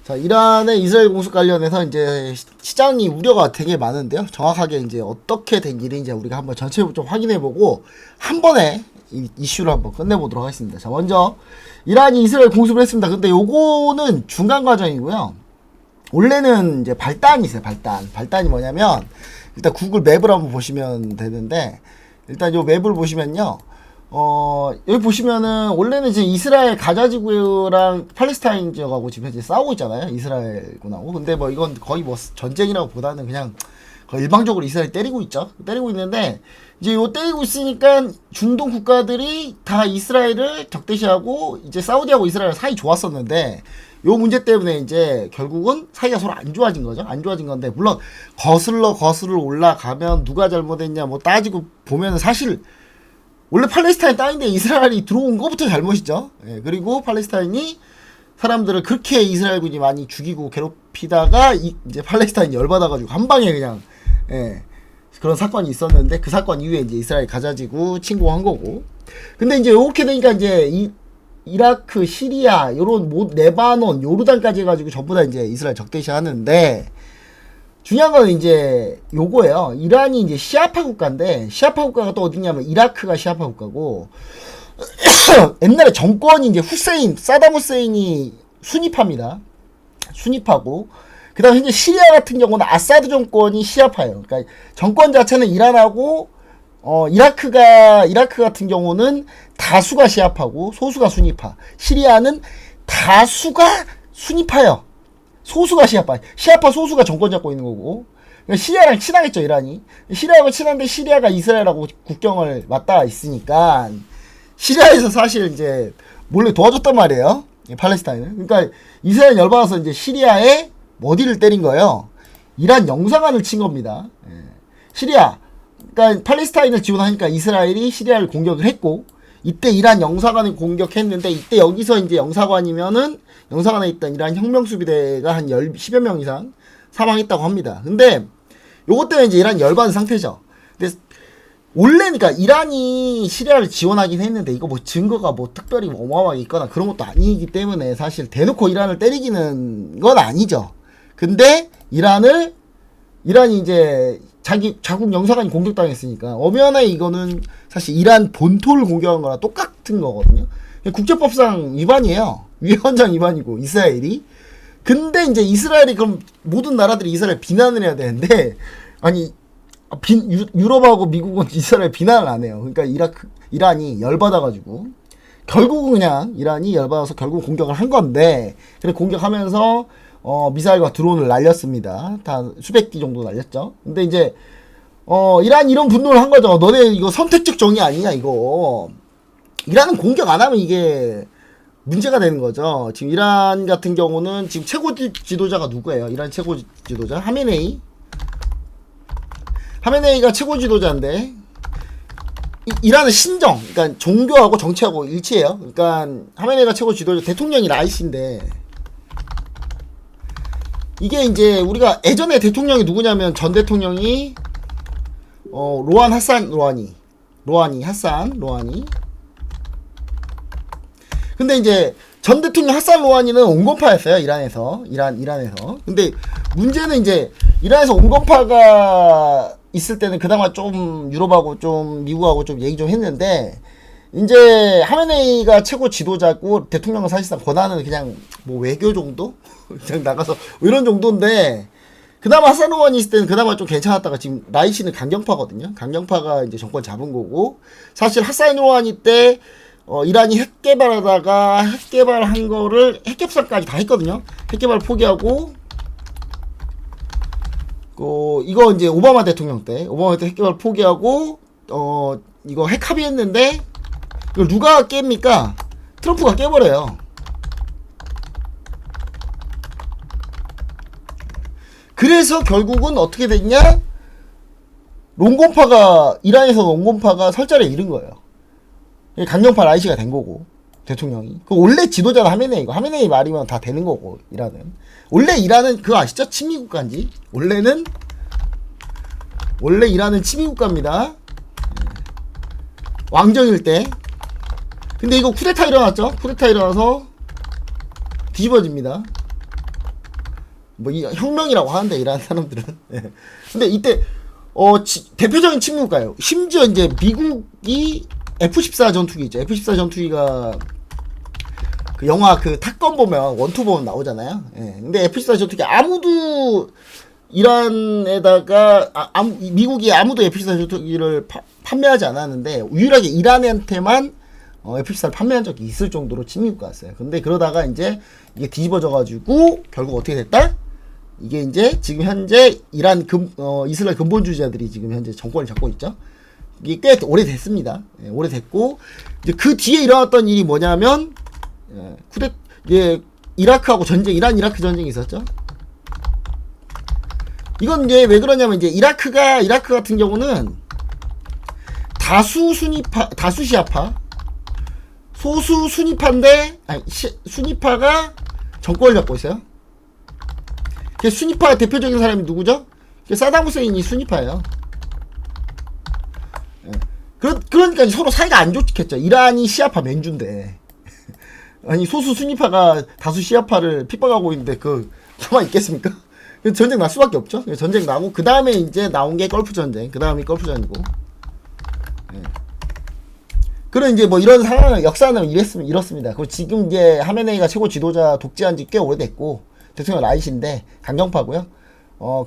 자, 이란의 이스라엘 공습 관련해서 이제 시장이 우려가 되게 많은데요. 정확하게 이제 어떻게 된 일인지 우리가 한번 전체적으로 좀 확인해보고 한 번에 이 이슈를 한번 끝내보도록 하겠습니다. 자, 먼저 이란이 이스라엘 공습을 했습니다. 근데 요거는 중간 과정이고요. 원래는 이제 발단이 있어요. 발단이 뭐냐면 일단 구글 맵을 한번 보시면 되는데, 일단 요 맵을 보시면요. 여기 보시면은 원래는 이제 이스라엘 가자 지구랑 팔레스타인 지역하고 지금 현재 싸우고 있잖아요. 이스라엘군하고. 근데 뭐 이건 거의 뭐 전쟁이라고 보다는 그냥 거의 일방적으로 이스라엘 때리고 있죠. 때리고 있는데 이제 요 때리고 있으니까 중동 국가들이 다 이스라엘을 적대시하고 이제 사우디하고 이스라엘 사이 좋았었는데 요 문제 때문에 이제 결국은 사이가 서로 안 좋아진 거죠. 안 좋아진 건데, 물론 거슬러 올라가면 누가 잘못했냐 뭐 따지고 보면은 사실 원래 팔레스타인 땅인데 이스라엘이 들어온 것부터 잘못이죠. 예, 그리고 팔레스타인이 사람들을 그렇게 이스라엘군이 많이 죽이고 괴롭히다가 이제 팔레스타인이 열받아가지고 한 방에 그냥 그런 사건이 있었는데, 그 사건 이후에 이제 이스라엘 가자지구 침공한 거고. 근데 이제 이렇게 되니까 이제 이라크, 시리아, 요런 레바논, 요르단까지 해가지고 전부 다 이제 이스라엘 적대시 하는데, 중요한 건 이제 요거예요. 이란이 이제 시아파 국가인데, 시아파 국가가 또 어디냐면 이라크가 시아파 국가고, 옛날에 정권이 이제 사담 후세인이 순위파입니다. 순위파고, 그 다음에 현재 시리아 같은 경우는 아사드 정권이 시아파예요. 그러니까 정권 자체는 이란하고, 이라크 같은 경우는 다수가 시아파고 소수가 순위파. 시리아는 다수가 순위파예요. 소수가 시아파. 시아파 소수가 정권 잡고 있는 거고. 그러니까 시리아랑 친하겠죠, 이란이. 시리아하고 친한데 시리아가 이스라엘하고 국경을 맞닿아 있으니까 시리아에서 사실 이제 몰래 도와줬단 말이에요. 팔레스타인은. 그러니까 이스라엘 열받아서 이제 시리아에 어디를 때린 거예요. 이란 영사관을 친 겁니다. 시리아. 그러니까 팔레스타인을 지원하니까 이스라엘이 시리아를 공격을 했고, 이때 이란 영사관을 공격했는데, 이때 여기서 이제 영사관에 있던 이란 혁명수비대가 한 10여 명 이상 사망했다고 합니다. 근데 요것 때문에 이제 이란 열받은 상태죠. 근데 원래 그러니까 이란이 시리아를 지원하긴 했는데 이거 뭐 증거가 뭐 특별히 어마어마하게 있거나 그런 것도 아니기 때문에 사실 대놓고 이란을 때리기는 건 아니죠. 근데 이란이 이제 자국 영사관이 공격당했으니까 엄연히 이거는 사실 이란 본토를 공격한 거랑 똑같은 거거든요. 국제법상 위반이에요. 위헌장 위반이고, 이스라엘이. 근데 이제 이스라엘이 그럼 모든 나라들이 이스라엘 비난을 해야 되는데, 아니 유럽하고 미국은 이스라엘 비난을 안 해요. 그러니까 이란이 열받아가지고 결국은 그냥 이란이 열받아서 결국 공격을 한 건데, 그래 공격하면서 미사일과 드론을 날렸습니다. 다 수백 기 정도 날렸죠. 근데 이제 이란 이런 분노를 한 거죠. 너네 이거 선택적 정의 아니냐 이거. 이란은 공격 안 하면 이게 문제가 되는 거죠. 지금 이란 같은 경우는 지금 최고 지도자가 누구예요? 이란 최고 지도자 하메네이가 최고 지도자인데, 이란은 신정, 그러니까 종교하고 정치하고 일치해요. 그러니까 하메네이가 최고 지도자, 대통령이 라이시인데, 이게 이제 우리가 예전에 대통령이 누구냐면 전 대통령이 로한 하산 로하니. 근데 이제 전 대통령 하산 로하니는 온건파였어요. 이란에서. 근데 문제는 이제 이란에서 온건파가 있을 때는 그나마 좀 유럽하고 좀 미국하고 좀 얘기 좀 했는데, 이제 하메네이가 최고 지도자고 대통령은 사실상 권한은 그냥 뭐 외교 정도? 그냥 나가서 이런 정도인데, 그나마 하산 로하니 있을 때는 그나마 좀 괜찮았다가 지금 라이시는 강경파거든요. 강경파가 이제 정권 잡은 거고, 사실 하산 로하니 때 이란이 핵 개발하다가 핵 개발한 거를 핵 협상까지 다 했거든요. 핵 개발 포기하고, 이거 이제 오바마 대통령 때 핵 개발 포기하고 이거 핵 합의했는데 이걸 누가 깹니까? 트럼프가 깨버려요. 그래서 결국은 어떻게 됐냐? 이란에서 롱건파가 설자리에 이른 거예요. 강경파 라이시가 된 거고, 대통령이. 원래 지도자는 하메네이고, 하메네이 말이면 다 되는 거고, 이란은. 원래 이란은 그거 아시죠? 친미국가인지. 원래 이란은 친미국가입니다. 왕정일 때. 근데 이거 쿠데타 일어났죠? 쿠데타 일어나서 뒤집어집니다. 뭐 이 혁명이라고 하는데 이란 사람들은. 예. 근데 이때 대표적인 침묵가요. 심지어 이제 미국이 F-14 전투기 있죠. F-14 전투기가 그 영화 그 탑건 보면 원투 보면 나오잖아요. 예. 근데 F-14 전투기 아무도 이란에다가 미국이 아무도 F-14 전투기를 판매하지 않았는데 유일하게 이란한테만 F-14를 판매한 적이 있을 정도로 침묵가였어요. 근데 그러다가 이제 이게 뒤집어져 가지고 결국 어떻게 됐다? 이게 이제 지금 현재 이스라엘 근본주의자들이 지금 현재 정권을 잡고 있죠. 이게 꽤 오래됐습니다. 예, 오래됐고 이제 그 뒤에 일어났던 일이 뭐냐면 이라크하고 전쟁, 이란 이라크 전쟁이 있었죠. 이건 이제 왜 그러냐면 이제 이라크 같은 경우는 다수 시아파, 소수 순위파인데 순위파가 정권을 잡고 있어요. 순위파 대표적인 사람이 누구죠? 사담 후세인이 순위파예요. 그러니까 서로 사이가 안 좋겠죠. 이란이 시아파 맨주인데 아니 소수 순위파가 다수 시아파를 핍박하고 있는데 가만히 있겠습니까? 전쟁 날 수밖에 없죠. 전쟁 나고 그 다음에 이제 나온 게 걸프 전쟁. 그 다음이 걸프전이고. 그런 이제 뭐 이런 상황 역사는 이렇습니다. 그리고 지금 이제 하메네이가 최고 지도자 독재한 지 꽤 오래됐고. 대통령 라이시인데 강경파고요.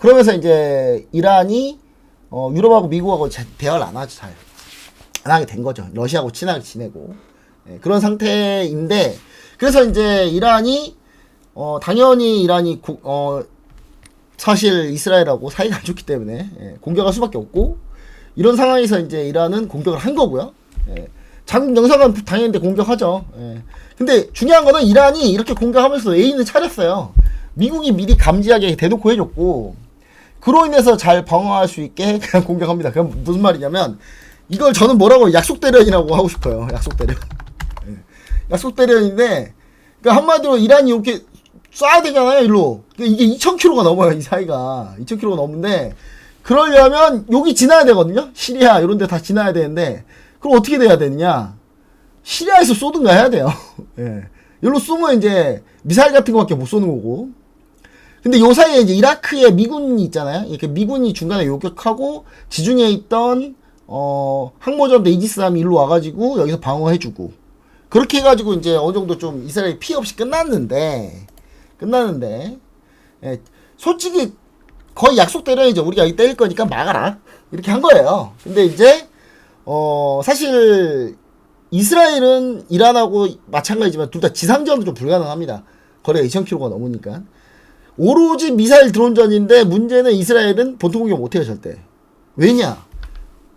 그러면서 이제 이란이 유럽하고 미국하고 대화를 안 하죠. 잘 안 하게 된 거죠. 러시아하고 친하게 지내고 그런 상태인데 그래서 이제 이란이 당연히 이란이 사실 이스라엘하고 사이가 안 좋기 때문에 공격할 수밖에 없고 이런 상황에서 이제 이란은 공격을 한 거고요. 자국 영사관 당연히 공격하죠. 근데 중요한 거는 이란이 이렇게 공격하면서 A는 차렸어요. 미국이 미리 감지하게 대놓고 해줬고 그로 인해서 잘 방어할 수 있게 그냥 공격합니다. 그럼 무슨 말이냐면 이걸 저는 뭐라고 약속대련이라고 하고 싶어요. 약속대련. 약속대련인데 그러니까 한마디로 이란이 이렇게 쏴야 되잖아요. 일로. 이게 2000km가 넘어요. 이 사이가 2000km가 넘는데 그러려면 여기 지나야 되거든요. 시리아 이런 데 다 지나야 되는데 그럼 어떻게 돼야 되느냐. 시리아에서 쏘든가 해야 돼요. 여기로 쏘면 이제 미사일 같은 거밖에 못 쏘는 거고. 근데 요 사이에 이제 이라크에 미군이 있잖아요. 이렇게 미군이 중간에 요격하고 지중해에 있던 항모전대 이지스함이 일로 와가지고 여기서 방어해주고 그렇게 해가지고 이제 어느 정도 좀 이스라엘이 피해 없이 끝났는데 솔직히 거의 약속대로이죠. 우리가 여기 때릴 거니까 막아라 이렇게 한 거예요. 근데 이제 사실 이스라엘은 이란하고 마찬가지지만 둘 다 지상전은 좀 불가능합니다. 거리가 2000km가 넘으니까. 오로지 미사일 드론전인데 문제는 이스라엘은 본토 공격 못해요 절대. 왜냐?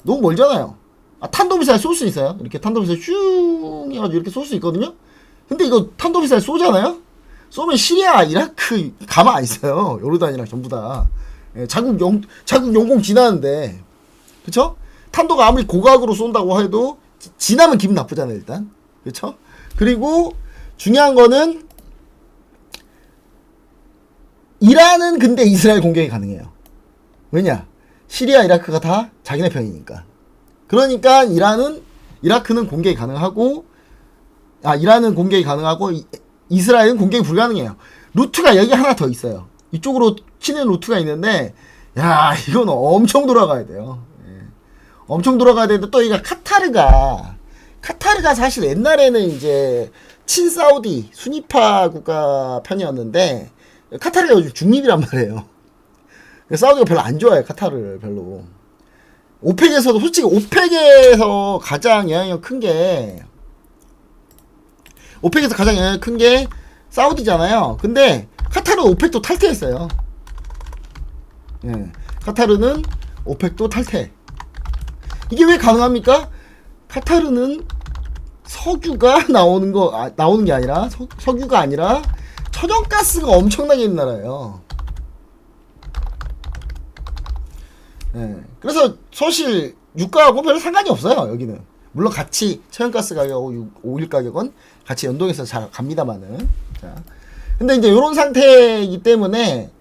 너무 멀잖아요. 탄도미사일 쏠 수 있어요. 이렇게 탄도미사일 슝 해가지고 이렇게 쏠 수 있거든요. 근데 이거 탄도미사일 쏘잖아요. 쏘면 시리아, 이라크 가만 안 있어요. 요르단이랑 전부 다. 자국 영공 지나는데, 그쵸? 탄도가 아무리 고각으로 쏜다고 해도 지나면 기분 나쁘잖아요 일단. 그쵸? 그리고 중요한 거는 이란은 근데 이스라엘 공격이 가능해요. 왜냐? 시리아, 이라크가 다 자기네 편이니까. 그러니까 이라크는 공격이 가능하고, 이란은 공격이 가능하고, 이스라엘은 공격이 불가능해요. 루트가 여기 하나 더 있어요. 이쪽으로 치는 루트가 있는데, 야, 이건 엄청 돌아가야 돼요. 엄청 돌아가야 되는데, 또 이가 카타르가 사실 옛날에는 이제, 친사우디, 순위파 국가 편이었는데, 카타르가 요즘 중립이란 말이에요. 사우디가 별로 안 좋아해요. 카타르를 별로. 오펙에서도 솔직히 오펙에서 가장 영향력 큰 게 사우디잖아요. 근데 카타르 오펙도 탈퇴했어요. 카타르는 오펙도 탈퇴. 이게 왜 가능합니까? 카타르는 석유가 나오는 게 아니라 석유가 아니라 천연가스가 엄청나게 있는 나라예요. 그래서 사실 유가하고 별로 상관이 없어요. 여기는 물론 같이 천연가스 가격하고 오일 가격은 같이 연동해서 잘 갑니다만은. 자, 근데 이제 이런 상태이기 때문에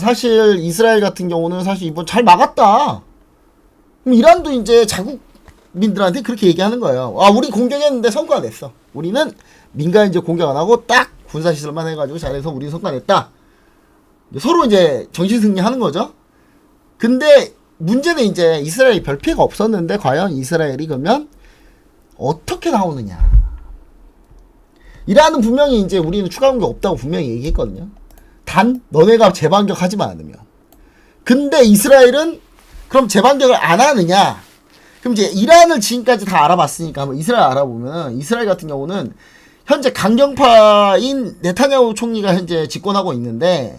사실 이스라엘 같은 경우는 사실 이번 잘 막았다. 그럼 이란도 이제 자국민들한테 그렇게 얘기하는 거예요. 우리 공격했는데 성과가 냈어. 우리는 민간 이제 공격 안 하고 딱 군사시설만 해가지고 잘해서 우리 성과 냈다. 서로 이제 정신 승리하는 거죠. 근데 문제는 이제 이스라엘이 별 피해가 없었는데 과연 이스라엘이 그러면 어떻게 나오느냐. 이란은 분명히 이제 우리는 추가 공격 없다고 분명히 얘기했거든요. 단 너네가 재반격하지만 않으면. 근데 이스라엘은 그럼 재반격을 안 하느냐? 그럼 이제 이란을 지금까지 다 알아봤으니까 한번 이스라엘 알아보면 이스라엘 같은 경우는 현재 강경파인 네타냐후 총리가 현재 집권하고 있는데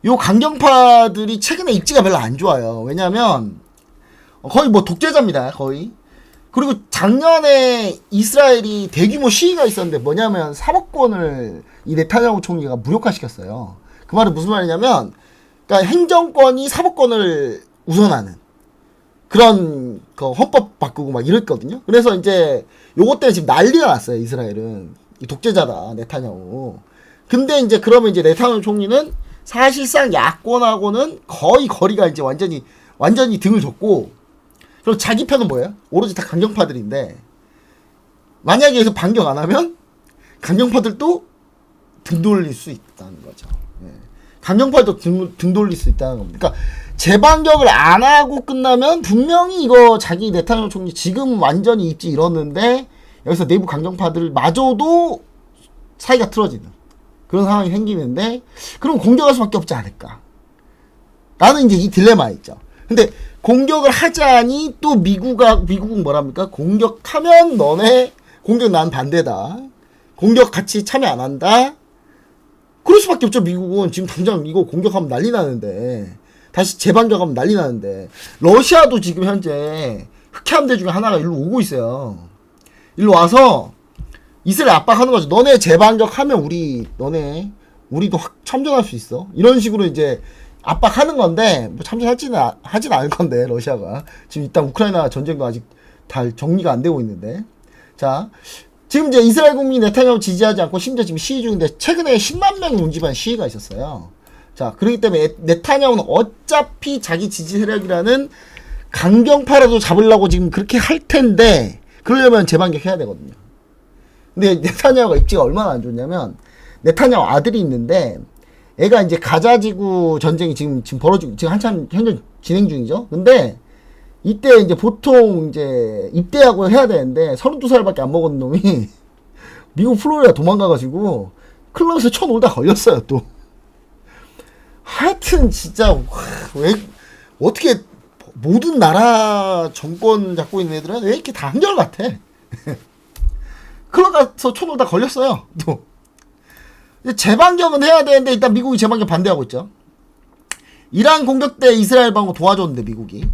요 강경파들이 최근에 입지가 별로 안 좋아요. 왜냐면 거의 뭐 독재자입니다. 거의. 그리고 작년에 이스라엘이 대규모 시위가 있었는데 뭐냐면 사법권을 이 네타냐후 총리가 무력화시켰어요. 그 말은 무슨 말이냐면 그러니까 행정권이 사법권을 우선하는 그런 그 헌법 바꾸고 막 이랬거든요. 그래서 이제 요것 때문에 지금 난리가 났어요. 이스라엘은 이 독재자다 네타냐후. 근데 이제 그러면 이제 네타냐후 총리는 사실상 야권하고는 거의 거리가 이제 완전히 등을 줬고, 그럼 자기 편은 뭐예요? 오로지 다 강경파들인데 만약에 여기서 반격 안 하면 강경파들도 등 돌릴 수 있다는 거죠. 예. 강경파도 등 돌릴 수 있다는 겁니다. 그러니까 재반격을 안 하고 끝나면 분명히 이거 자기 네타냐후 총리 지금 완전히 입지 잃었는데 여기서 내부 강경파들 마저도 사이가 틀어지는 그런 상황이 생기는데 그럼 공격할 수밖에 없지 않을까. 나는 이제 이 딜레마에 있죠. 근데 공격을 하자니 또 미국은 뭐랍니까? 공격하면 너네 공격 난 반대다. 공격 같이 참여 안 한다. 그럴 수밖에 없죠. 미국은 지금 당장 이거 공격하면 난리 나는데 다시 재반격하면 난리 나는데 러시아도 지금 현재 흑해함대 중에 하나가 일로 오고 있어요. 일로 와서 이스라엘 압박하는 거죠. 너네 재반격하면 우리도 참전할 수 있어. 이런 식으로 이제 압박하는 건데 뭐 하진 않을 건데 러시아가 지금 일단 우크라이나 전쟁도 아직 다 정리가 안 되고 있는데 자 지금 이제 이스라엘 국민이 네타냐후 지지하지 않고 심지어 지금 시위 중인데 최근에 10만 명이 운집한 시위가 있었어요. 자 그렇기 때문에 네타냐후는 어차피 자기 지지 세력이라는 강경파라도 잡으려고 지금 그렇게 할 텐데 그러려면 재반격해야 되거든요. 근데 네타냐후가 입지가 얼마나 안 좋냐면 네타냐후 아들이 있는데 애가 이제 가자지구 전쟁이 지금 벌어지고 지금 한참 현재 진행 중이죠. 근데 이때 이제 보통 이제 입대하고 해야 되는데 32살밖에 안 먹은 놈이 미국 플로리다 도망가가지고 클럽에서 쳐놀다 걸렸어요 또. 하여튼 진짜 왜 어떻게 모든 나라 정권 잡고 있는 애들은 왜 이렇게 다 한결같아. 클럽 가서 쳐놀다 걸렸어요 또. 재반격은 해야 되는데 일단 미국이 재반격 반대하고 있죠. 이란 공격 때 이스라엘 방어 도와줬는데 미국이.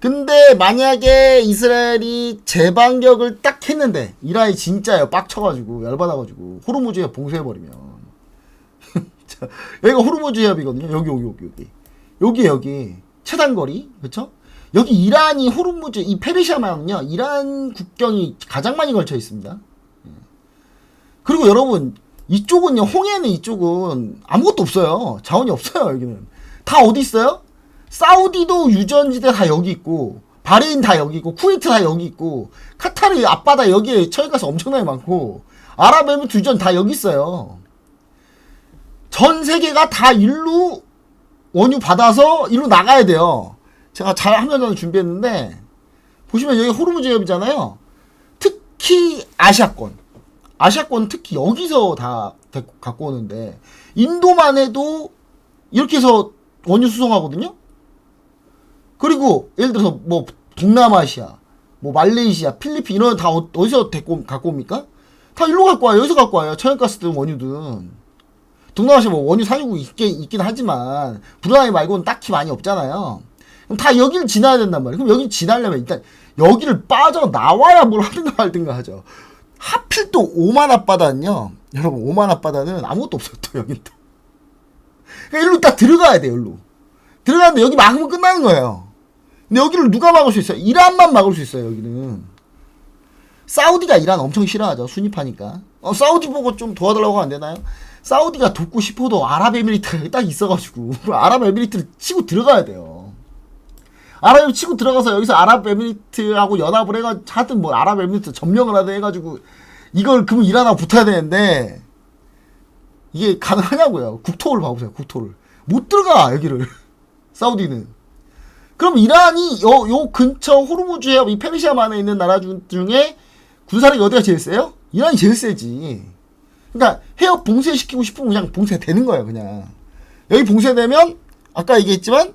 근데 만약에 이스라엘이 재반격을 딱 했는데 이란이 진짜요 빡쳐가지고 열받아가지고 호르무즈 해협 봉쇄해버리면 여기가 호르무즈 해협이거든요. 여기 최단거리 그쵸? 여기 이란이 호르무즈 이 페르시아만은요 이란 국경이 가장 많이 걸쳐 있습니다. 그리고 여러분 이쪽은요 홍해는 이쪽은 아무것도 없어요. 자원이 없어요. 여기는 다 어디 있어요? 사우디도 유전지대 다 여기 있고 바레인 다 여기 있고 쿠웨이트 다 여기 있고 카타르 앞바다 여기에 처해가서 엄청나게 많고 아랍에미리트 유전 다 여기 있어요. 전 세계가 다 일로 원유 받아서 일로 나가야 돼요. 제가 잘 화면을 준비했는데 보시면 여기 호르무즈 해협이잖아요. 특히 아시아권 특히 여기서 다 갖고 오는데 인도만 해도 이렇게 해서 원유 수송하거든요. 그리고 예를 들어서 뭐 동남아시아, 뭐 말레이시아, 필리핀 이런 다 어디서 갖고 옵니까? 다 일로 갖고 와요. 여기서 갖고 와요. 천연가스든 원유든. 동남아시아 뭐 원유 산유국 있긴 하지만 브루나이 말고는 딱히 많이 없잖아요. 그럼 다 여기를 지나야 된단 말이에요. 그럼 여기를 지나려면 일단 여기를 빠져나와야 뭘 하든가 말든가 하죠. 하필 또 오만 앞바다는요. 여러분 오만 앞바다는 아무것도 없어요. 또 여긴 또. 그러니까 일로 딱 들어가야 돼요. 일로. 들어가는데 여기 막으면 끝나는 거예요. 근데 여기를 누가 막을 수 있어요? 이란만 막을 수 있어요. 여기는. 사우디가 이란 엄청 싫어하죠. 순위파니까. 사우디 보고 좀 도와달라고 하면 안 되나요? 사우디가 돕고 싶어도 아랍에미리트가 딱 있어가지고 아랍에미리트를 치고 들어가야 돼요. 아랍에미리트 치고 들어가서 여기서 아랍에미리트하고 연합을 해가지고 하여튼 뭐 아랍에미리트 점령을 하든 해가지고 이걸 그러면 이란하고 붙어야 되는데 이게 가능하냐고요. 국토를 봐보세요. 국토를 못 들어가 여기를 사우디는. 그럼 이란이 요 근처 호르무즈 해협 이 페르시아만에 있는 나라 중에 군사력이 어디가 제일 세요? 이란이 제일 세지. 그러니까 해협 봉쇄시키고 싶으면 그냥 봉쇄되는 거예요. 그냥 여기 봉쇄되면 아까 얘기했지만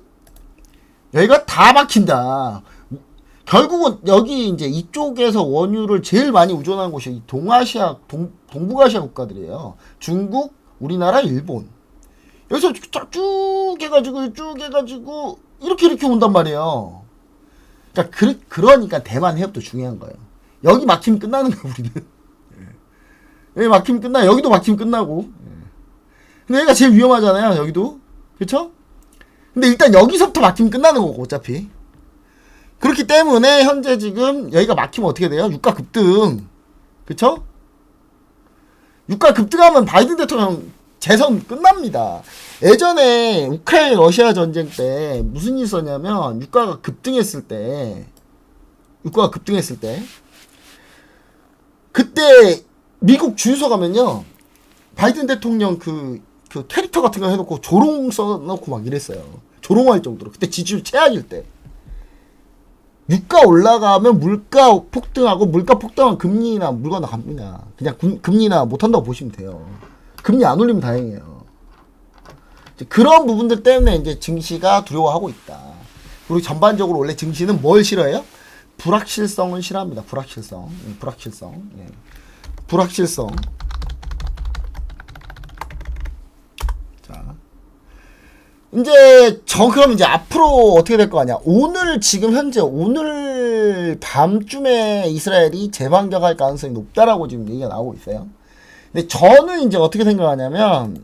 여기가 다 막힌다. 결국은 여기 이제 이쪽에서 원유를 제일 많이 의존하는 곳이 이 동아시아, 동북아시아 국가들이에요. 중국, 우리나라, 일본. 여기서 쭉 해가지고 이렇게 온단 말이에요. 그러니까 대만 해협도 중요한 거예요. 여기 막히면 끝나는 거예요, 우리는. 여기 막히면 끝나, 여기도 막히면 끝나고. 근데 여기가 제일 위험하잖아요, 여기도. 그쵸? 근데 일단 여기서부터 막히면 끝나는 거고, 어차피. 그렇기 때문에 현재 지금 여기가 막히면 어떻게 돼요? 유가 급등. 그쵸? 유가 급등하면 바이든 대통령 재선 끝납니다. 예전에 우크라이나 러시아 전쟁 때 무슨 일이 있었냐면 유가가 급등했을 때 그때 미국 주유소 가면요 바이든 대통령 그 캐릭터 같은 거 해놓고 조롱 써놓고 막 이랬어요. 조롱할 정도로. 그때 지지율 최악일 때. 유가 올라가면 물가 폭등하고 물가 폭등하면 금리나 물건도 갑니다. 그냥 금리나 못한다고 보시면 돼요. 금리 안 올리면 다행이에요. 그런 부분들 때문에 이제 증시가 두려워하고 있다. 그리고 전반적으로 원래 증시는 뭘 싫어해요? 불확실성을 싫어합니다. 불확실성. 예. 불확실성. 자. 그럼 이제 앞으로 어떻게 될 거 아니야? 오늘 밤쯤에 이스라엘이 재반격할 가능성이 높다라고 지금 얘기가 나오고 있어요. 근데 저는 이제 어떻게 생각하냐면,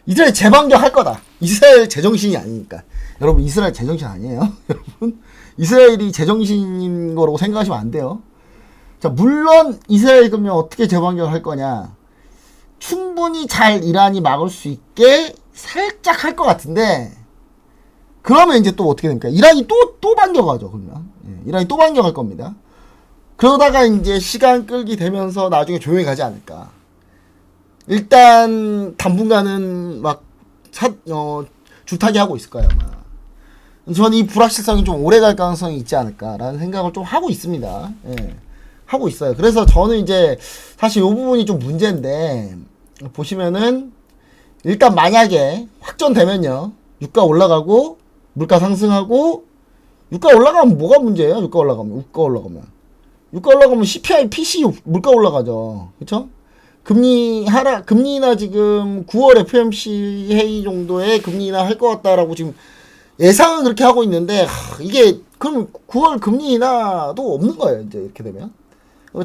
이스라엘 재반격할 거다. 이스라엘 제정신이 아니니까. 여러분, 이스라엘 제정신 아니에요? 여러분, 이스라엘이 제정신인 거라고 생각하시면 안 돼요. 자, 물론 이스라엘 그러면 어떻게 재반격할 거냐? 충분히 잘 이란이 막을 수 있게 살짝 할 것 같은데, 그러면 이제 또 어떻게 됩니까? 이란이 또 반격하죠, 그러면. 예, 이란이 또 반격할 겁니다. 그러다가 이제 시간 끌기 되면서 나중에 조용히 가지 않을까. 일단, 당분간은 막, 줄타기 하고 있을 거예요, 아마. 저는 이 불확실성이 좀 오래 갈 가능성이 있지 않을까라는 생각을 좀 하고 있습니다. 예. 하고 있어요. 그래서 저는 이제, 사실 이 부분이 좀 문제인데, 보시면은, 일단 만약에 확전되면요, 유가 올라가고, 물가 상승하고, 유가 올라가면 뭐가 문제예요? 유가 올라가면 CPI, PC 물가 올라가죠. 그쵸? 금리나 지금 9월 FOMC 회의 정도의 금리나 할 것 같다라고 지금 예상은 그렇게 하고 있는데, 이게, 그럼 9월 금리 인하도 없는 거예요, 이제 이렇게 되면.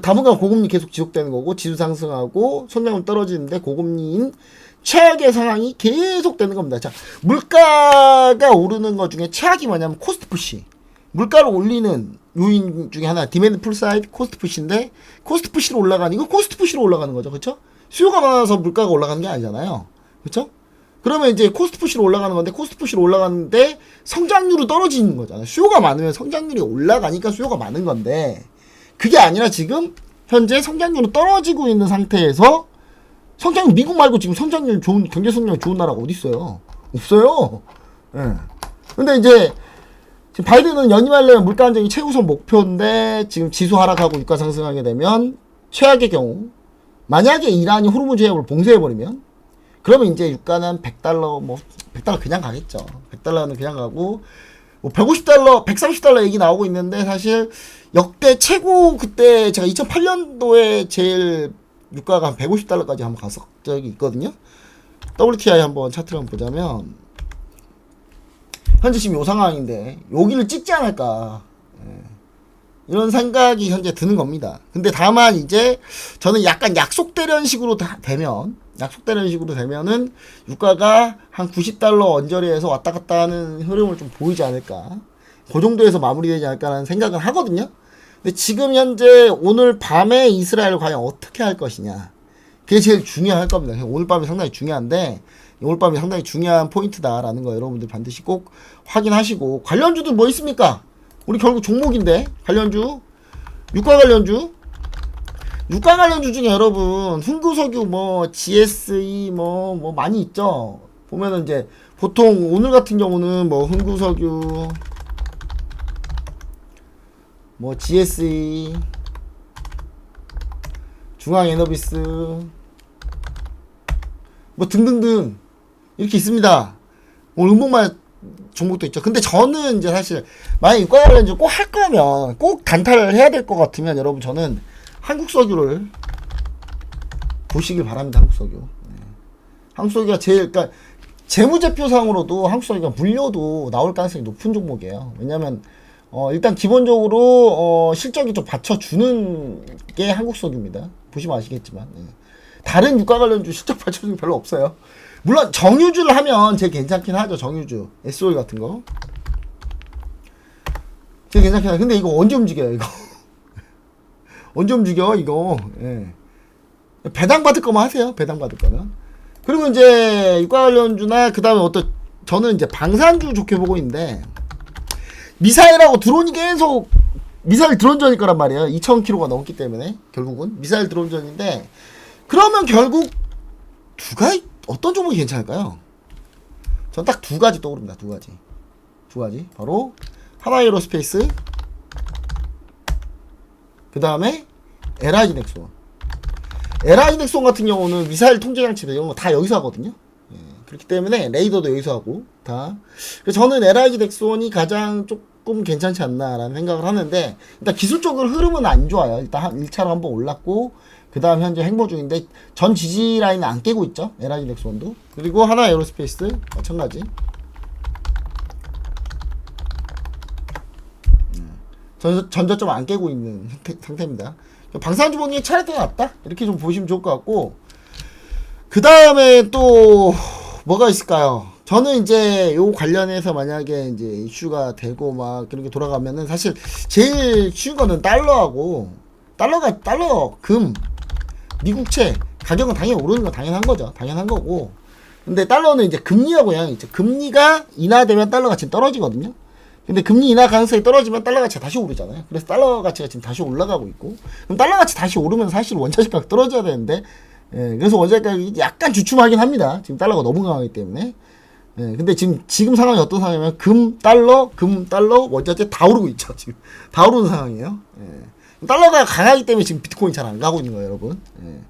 당분간 고금리 계속 지속되는 거고, 지수 상승하고, 성장은 떨어지는데, 고금리인 최악의 상황이 계속 되는 겁니다. 자, 물가가 오르는 것 중에 최악이 뭐냐면 코스트 푸시. 물가를 올리는 요인 중에 하나, 디맨드 풀 사이드 코스트 푸시인데, 코스트 푸시로 올라가는 거죠. 그쵸? 수요가 많아서 물가가 올라가는 게 아니잖아요. 그쵸? 그러면 이제 코스트 푸시로 올라가는 건데, 코스트 푸시로 올라가는데, 성장률이 떨어지는 거잖아요. 수요가 많으면 성장률이 올라가니까 수요가 많은 건데, 그게 아니라 지금, 현재 성장률은 떨어지고 있는 상태에서, 미국 말고 지금 성장률 좋은, 경제 성장 좋은 나라가 어딨어요? 없어요. 예. 근데 이제, 지금 바이든은 연임하려면 물가 안정이 최우선 목표인데, 지금 지수 하락하고 유가 상승하게 되면, 최악의 경우, 만약에 이란이 호르무즈 해협을 봉쇄해버리면, 그러면 이제 유가는 $100, $100 그냥 가겠죠. $100는 그냥 가고, $150, $130 얘기 나오고 있는데, 사실, 역대 최고, 그때 제가 2008년도에 제일 유가가 한 $150까지 한번 갔었 적이 있거든요. WTI 한번 차트를 한번 보자면, 현재 지금 요 상황인데, 여기를 찍지 않을까. 예. 이런 생각이 현재 드는 겁니다. 근데 다만 이제, 저는 약간 약속대련 식으로 되면은, 유가가 한 $90 언저리에서 왔다 갔다 하는 흐름을 좀 보이지 않을까. 그 정도에서 마무리되지 않을까라는 생각은 하거든요. 근데 지금 현재 오늘 밤에 이스라엘을 과연 어떻게 할 것이냐. 그게 제일 중요할 겁니다. 오늘 밤이 상당히 중요한데, 오늘 밤이 상당히 중요한 포인트다라는 거 여러분들 반드시 꼭 확인하시고, 관련주도 뭐 있습니까? 우리 결국 종목인데, 관련주, 유가 관련주. 유가 관련주 중에 여러분 흥구석유 뭐 GSE 뭐 많이 있죠. 보면은 이제 보통 오늘 같은 경우는 뭐 흥구석유 뭐 GSE 중앙에너비스 뭐 등등등 이렇게 있습니다. 오늘 음봉만 종목도 있죠. 근데 저는 이제 사실 만약 유가 관련주 꼭 할 거면 꼭 단타를 해야 될 것 같으면 여러분 저는 한국석유를 보시길 바랍니다. 한국석유. 네. 한국석유가 제일 그러니까 재무제표상으로도 한국석유가 물려도 나올 가능성이 높은 종목이에요. 왜냐면 일단 기본적으로 실적이 좀 받쳐주는 게 한국석유입니다. 보시면 아시겠지만 네. 다른 유가 관련주 실적 받쳐주는 게 별로 없어요. 물론 정유주를 하면 제일 괜찮긴 하죠. 정유주 SOE 같은 거 제일 괜찮긴 하죠. 근데 이거 언제 움직여요 이거 언제 움직여 이거. 예. 배당 받을 거만 하세요. 배당 받을 거면. 그리고 이제 유가 관련주나 그 다음에 어떤 저는 이제 방산주 좋게 보고 있는데 미사일하고 드론이 계속 미사일 드론전일 거란 말이에요. 2000km가 넘기 때문에 결국은 미사일 드론전인데 그러면 결국 어떤 종목이 괜찮을까요? 전 딱 두 가지 떠오릅니다. 두 가지 바로 하나에어로스페이스 그 다음에 LIG 넥손. LIG 넥손 같은 경우는 미사일 통제장치들 이런 거 다 여기서 하거든요. 예, 그렇기 때문에 레이더도 여기서 하고 다. 그래서 저는 LIG 넥손이 가장 조금 괜찮지 않나라는 생각을 하는데 일단 기술적으로 흐름은 안 좋아요. 일단 1차로 한번 올랐고 그 다음 현재 행보 중인데 전 지지 라인은 안 깨고 있죠. LIG 넥손도. 그리고 하나에어로스페이스 마찬가지. 전저점 안 깨고 있는 상태입니다. 방산주 보니 차례대가 낫다? 이렇게 좀 보시면 좋을 것 같고 그 다음에 또 뭐가 있을까요? 저는 이제 요 관련해서 만약에 이제 이슈가 되고 막 그렇게 돌아가면은 사실 제일 쉬운 거는 달러, 금, 미국채 가격은 당연히 오르는 건 당연한 거죠. 당연한 거고. 근데 달러는 이제 금리하고 영향이 있죠. 금리가 인하되면 달러 가치는 떨어지거든요. 근데 금리 인하 가능성이 떨어지면 달러 가치가 다시 오르잖아요. 그래서 달러 가치가 지금 다시 올라가고 있고 그럼 달러 가치 다시 오르면 사실 원자재 가격 떨어져야 되는데 예, 그래서 원자재 가격이 약간 주춤하긴 합니다. 지금 달러가 너무 강하기 때문에 예, 근데 지금 상황이 어떤 상황이냐면 금, 달러, 원자재 다 오르고 있죠. 지금 다 오르는 상황이에요. 예. 달러가 강하기 때문에 지금 비트코인 잘 안 가고 있는 거예요, 여러분. 예.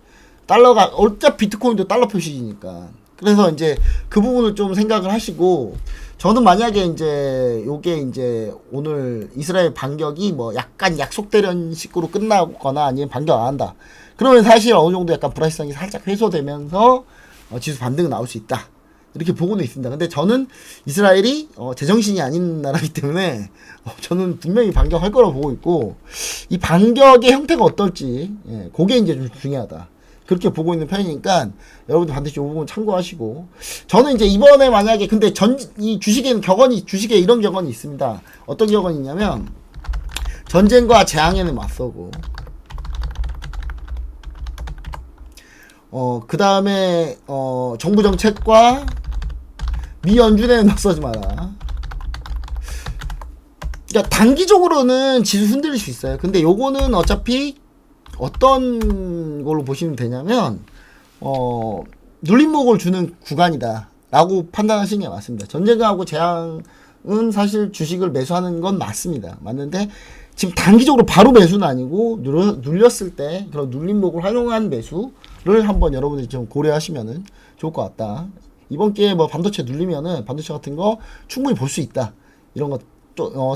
달러가 어차피 비트코인도 달러 표시니까 그래서 이제 그 부분을 좀 생각을 하시고 저는 만약에 이제 요게 이제 오늘 이스라엘 반격이 뭐 약간 약속대련식으로 끝나거나 아니면 반격 안 한다. 그러면 사실 어느 정도 약간 불확실성이 살짝 해소되면서 지수 반등이 나올 수 있다. 이렇게 보고는 있습니다. 근데 저는 이스라엘이 제정신이 아닌 나라이기 때문에 저는 분명히 반격할 거라고 보고 있고 이 반격의 형태가 어떨지 그게 이제 좀 중요하다. 그렇게 보고 있는 편이니까 여러분들 반드시 이 부분 참고하시고 저는 이제 이번에 만약에 근데 이 주식에는 주식에 이런 격언이 있습니다. 어떤 격언이 있냐면 전쟁과 재앙에는 맞서고 그 다음에 정부 정책과 미연준에는 맞서지 마라. 그러니까 단기적으로는 지수 흔들릴 수 있어요. 근데 요거는 어차피 어떤 걸로 보시면 되냐면 눌림목을 주는 구간이다 라고 판단하시는 게 맞습니다. 전쟁하고 재앙은 사실 주식을 매수하는 건 맞는데 지금 단기적으로 바로 매수는 아니고 눌렸을 때 그런 눌림목을 활용한 매수를 한번 여러분들이 좀 고려하시면 좋을 것 같다. 이번 기회에 뭐 반도체 눌리면은 반도체 같은 거 충분히 볼 수 있다. 이런 거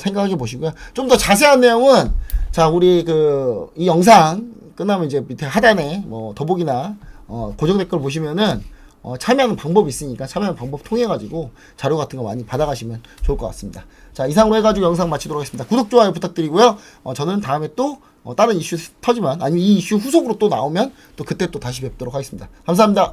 생각해 보시고요. 좀 더 자세한 내용은 자 우리 이 영상 끝나면 이제 밑에 하단에 뭐 더보기나 고정 댓글 보시면은 참여하는 방법이 있으니까 참여하는 방법 통해 가지고 자료 같은 거 많이 받아가시면 좋을 것 같습니다. 자 이상으로 해가지고 영상 마치도록 하겠습니다. 구독 좋아요 부탁드리고요. 저는 다음에 또 다른 이슈 터지면 아니면 이 이슈 후속으로 또 나오면 또 그때 또 다시 뵙도록 하겠습니다. 감사합니다.